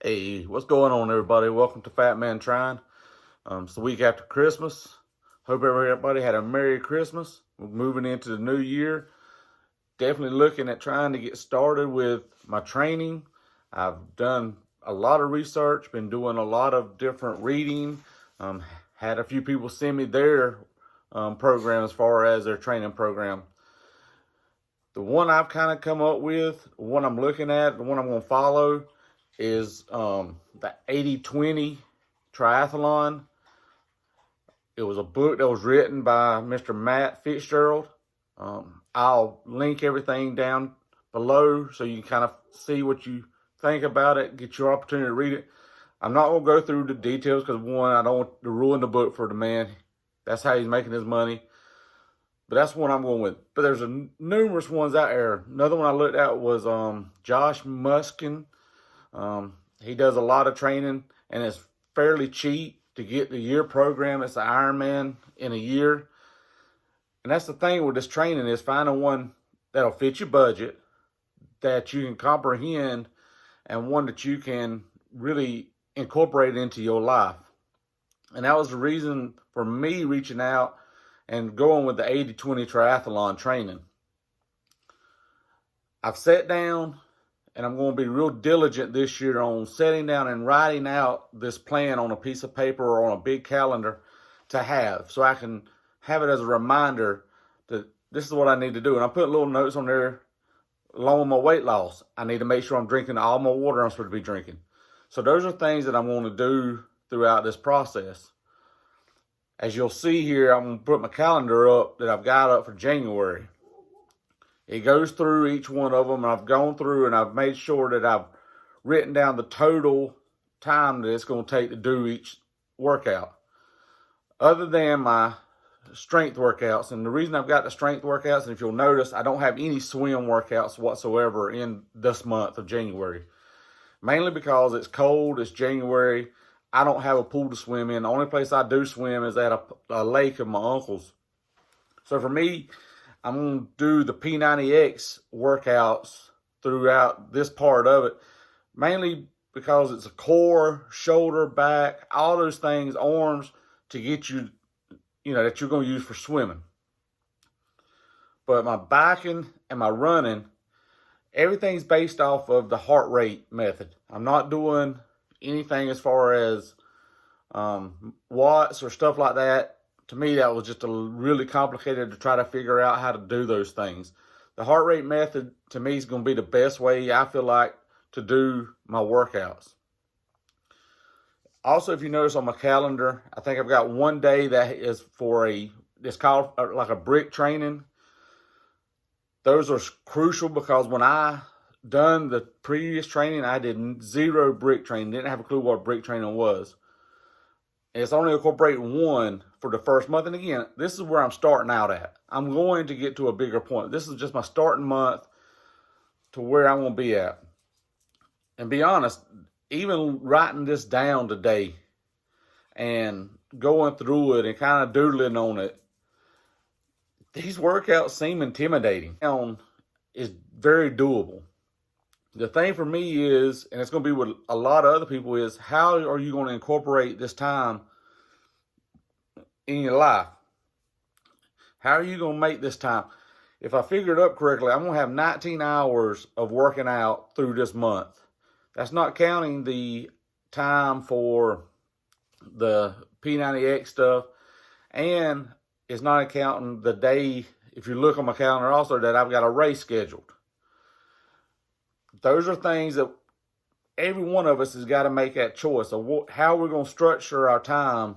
Hey, what's going on, everybody? Welcome to Fatman Trin. It's the week after Christmas. Hope everybody had a Merry Christmas. We're moving into the new year. Definitely looking at trying to get started with my training. I've done a lot of research, been doing a lot of different reading. Had a few people send me their program as far as their training program. The one I've kind of come up with, the one I'm looking at, the one I'm going to follow is the 80-20 triathlon. It was a book that was written by Mr. Matt Fitzgerald. I'll link everything down below so you can kind of see what you think about it, get your opportunity to read it. I'm not going to go through the details because, one, I don't want to ruin the book for the man. That's how he's making his money. But that's one I'm going with. But there's numerous ones out there. Another one I looked at was Josh Muskin. He does a lot of training, and it's fairly cheap to get the year program. It's an Ironman in a year. And that's the thing with this training, is finding one that'll fit your budget, that you can comprehend, and one that you can really incorporate into your life. And that was the reason for me reaching out and going with the 80-20 triathlon training. I've sat down, and I'm going to be real diligent this year on setting down and writing out this plan on a piece of paper or on a big calendar to have, so I can have it as a reminder that this is what I need to do. And I put little notes on there along with my weight loss. I need to make sure I'm drinking all my water I'm supposed to be drinking. So those are things that I'm going to do throughout this process. As you'll see here, I'm going to put my calendar up that I've got up for January. It goes through each one of them, and I've gone through and I've made sure that I've written down the total time that it's going to take to do each workout. Other than my strength workouts, and the reason I've got the strength workouts, and if you'll notice, I don't have any swim workouts whatsoever in this month of January. Mainly because it's cold, it's January, I don't have a pool to swim in. The only place I do swim is at a lake of my uncle's. So for me, I'm going to do the P90X workouts throughout this part of it, mainly because it's a core, shoulder, back, all those things, arms, to get you, that you're going to use for swimming. But my biking and my running, everything's based off of the heart rate method. I'm not doing anything as far as watts or stuff like that. To me, that was just really complicated to try to figure out how to do those things. The heart rate method, to me, is going to be the best way, I feel like, to do my workouts. Also, if you notice on my calendar, I think I've got one day that is it's called like a brick training. Those are crucial because when I done the previous training, I did zero brick training. Didn't have a clue what brick training was. It's only incorporating one for the first month. And again, this is where I'm starting out at. I'm going to get to a bigger point. This is just my starting month to where I'm going to be at. And be honest, even writing this down today and going through it and kind of doodling on it, these workouts seem intimidating. Is very doable. The thing for me is, and it's going to be with a lot of other people, is how are you going to incorporate this time in your life? How are you going to make this time? If I figure it up correctly, I'm going to have 19 hours of working out through this month. That's not counting the time for the P90X stuff, and it's not counting the day, if you look on my calendar also, that I've got a race scheduled. Those are things that every one of us has got to make that choice of how we're going to structure our time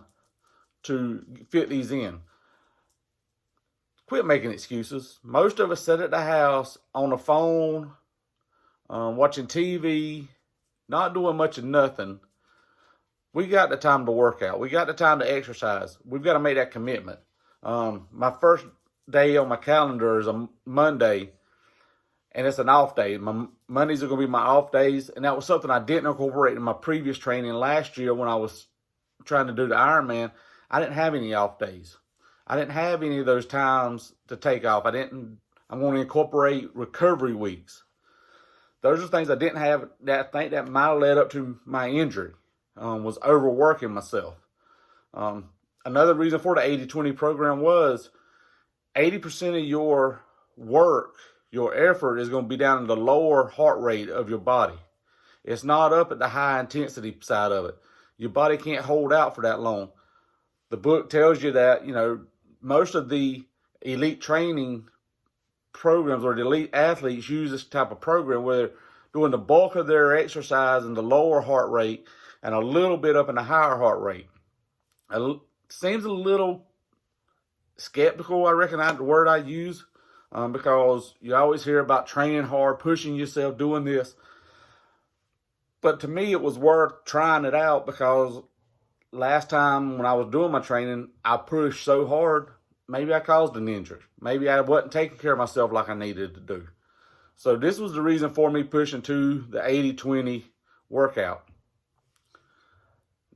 to fit these in. Quit making excuses. Most of us sit at the house on the phone, watching TV, not doing much of nothing. We got the time to work out. We got the time to exercise. We've got to make that commitment. My first day on my calendar is a Monday, and it's an off day. My Mondays are going to be my off days, and that was something I didn't incorporate in my previous training last year when I was trying to do the Ironman. I didn't have any off days. I didn't have any of those times to take off. I'm going to incorporate recovery weeks. Those are things I didn't have that I think that might have led up to my injury, was overworking myself. Another reason for the 80-20 program was 80% of your work, your effort is going to be down in the lower heart rate of your body. It's not up at the high intensity side of it. Your body can't hold out for that long. The book tells you that, most of the elite training programs or the elite athletes use this type of program where they're doing the bulk of their exercise in the lower heart rate and a little bit up in the higher heart rate. It seems a little skeptical, I reckon, the word I use, because you always hear about training hard, pushing yourself, doing this. But to me, it was worth trying it out because last time when I was doing my training, I pushed so hard, maybe I caused an injury. Maybe I wasn't taking care of myself like I needed to do. So this was the reason for me pushing to the 80-20 workout.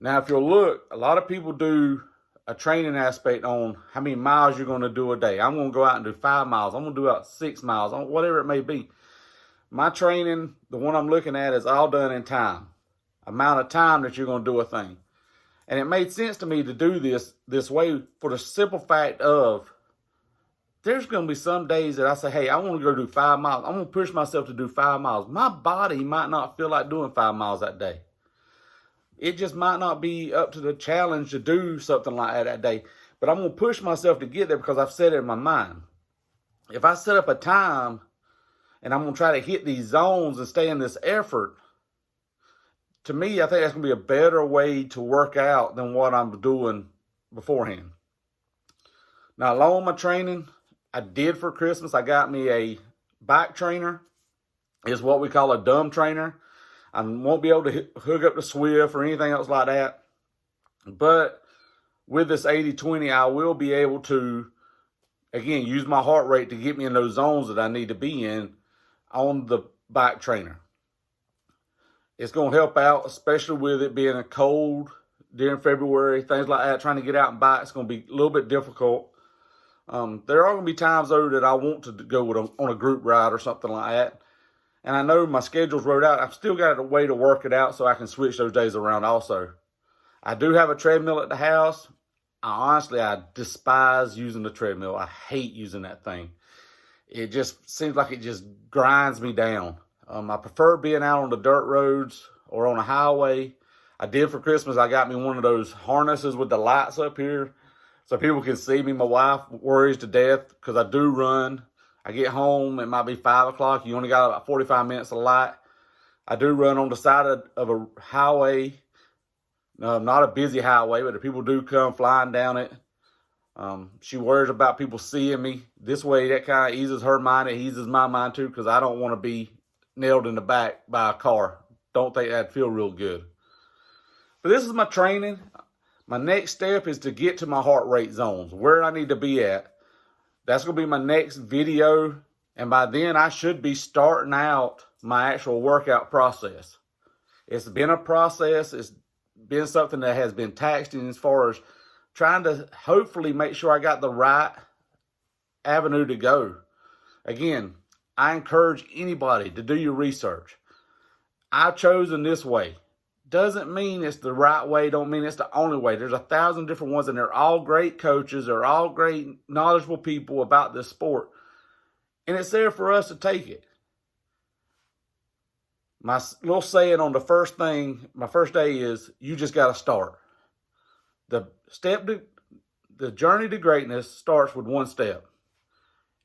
Now, if you'll look, a lot of people do a training aspect on how many miles you're going to do a day. I'm going to go out and do 5 miles. I'm going to do out 6 miles, whatever it may be. My training, the one I'm looking at, is all done in time. Amount of time that you're going to do a thing. And it made sense to me to do this way for the simple fact of there's going to be some days that I say, hey, I want to go do 5 miles. I'm going to push myself to do 5 miles. My body might not feel like doing 5 miles that day. It just might not be up to the challenge to do something like that day. But I'm going to push myself to get there because I've set it in my mind. If I set up a time and I'm going to try to hit these zones and stay in this effort, to me, I think that's going to be a better way to work out than what I'm doing beforehand. Now, along with my training, I did for Christmas, I got me a bike trainer. It's what we call a dumb trainer. I won't be able to hook up to Swift or anything else like that. But with this 80-20, I will be able to, again, use my heart rate to get me in those zones that I need to be in on the bike trainer. It's going to help out, especially with it being a cold during February, things like that. Trying to get out and bike is going to be a little bit difficult. There are going to be times, though, that I want to go on a group ride or something like that. And I know my schedule's wrote out. I've still got a way to work it out so I can switch those days around also. I do have a treadmill at the house. I despise using the treadmill. I hate using that thing. It just seems like it just grinds me down. I prefer being out on the dirt roads or on a highway. I did for Christmas, I got me one of those harnesses with the lights up here so people can see me. My wife worries to death because I do run. I get home, it might be 5 o'clock. You only got about 45 minutes of light. I do run on the side of a highway. Not a busy highway, but the people do come flying down it. She worries about people seeing me. This way, that kind of eases her mind. It eases my mind, too, because I don't want to be nailed in the back by a car. Don't think that'd feel real good. But this is my training. My next step is to get to my heart rate zones, where I need to be at. That's going to be my next video. And by then, I should be starting out my actual workout process. It's been a process. It's been something that has been taxing as far as trying to hopefully make sure I got the right avenue to go. Again, I encourage anybody to do your research. I've chosen this way. Doesn't mean it's the right way, don't mean it's the only way. There's 1,000 different ones, and they're all great coaches. They're all great, knowledgeable people about this sport. And it's there for us to take it. My little saying on my first day is, you just got to start. The journey to greatness starts with one step.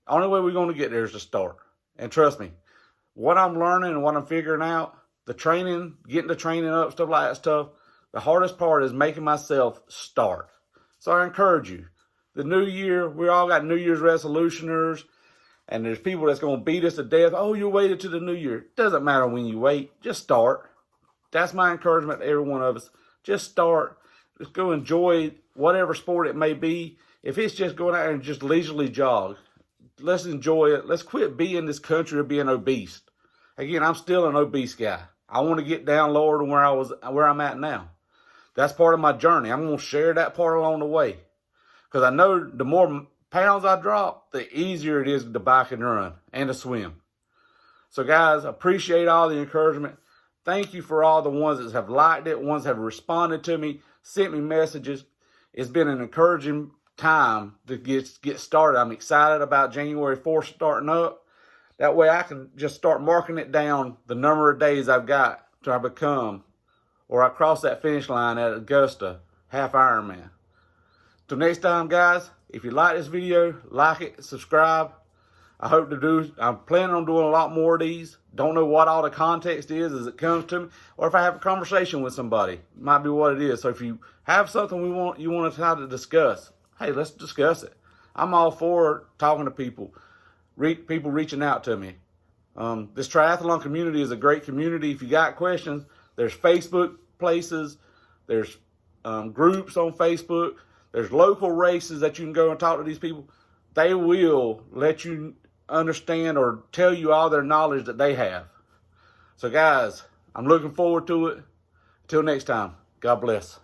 Only way we're going to get there is to start. And trust me, what I'm learning and what I'm figuring out, the training, getting the training up, stuff like that stuff, the hardest part is making myself start. So I encourage you. The new year, we all got New Year's resolutioners, and there's people that's going to beat us to death. Oh, you waited to the new year. It doesn't matter when you wait. Just start. That's my encouragement to every one of us. Just start. Just go enjoy whatever sport it may be. If it's just going out there and just leisurely jog, let's enjoy it. Let's quit being this country of being obese. Again, I'm still an obese guy. I want to get down lower than where I'm at now. That's part of my journey. I'm going to share that part along the way. Because I know the more pounds I drop, the easier it is to bike and run and to swim. So guys, appreciate all the encouragement. Thank you for all the ones that have liked it, ones that have responded to me, sent me messages. It's been an encouraging time to get started. I'm excited about January 4th starting up. That way I can just start marking it down, the number of days I've got till I become, or I cross that finish line at Augusta, half Ironman. Till next time, guys, if you like this video, like it, subscribe. I'm planning on doing a lot more of these. Don't know what all the context is as it comes to me, or if I have a conversation with somebody, might be what it is. So if you have something you want to try to discuss, hey, let's discuss it. I'm all for talking to people, people reaching out to me. This triathlon community is a great community. If you got questions, there's Facebook places, there's groups on Facebook, there's local races that you can go and talk to these people. They will let you understand or tell you all their knowledge that they have. So guys, I'm looking forward to it. Till next time, God bless.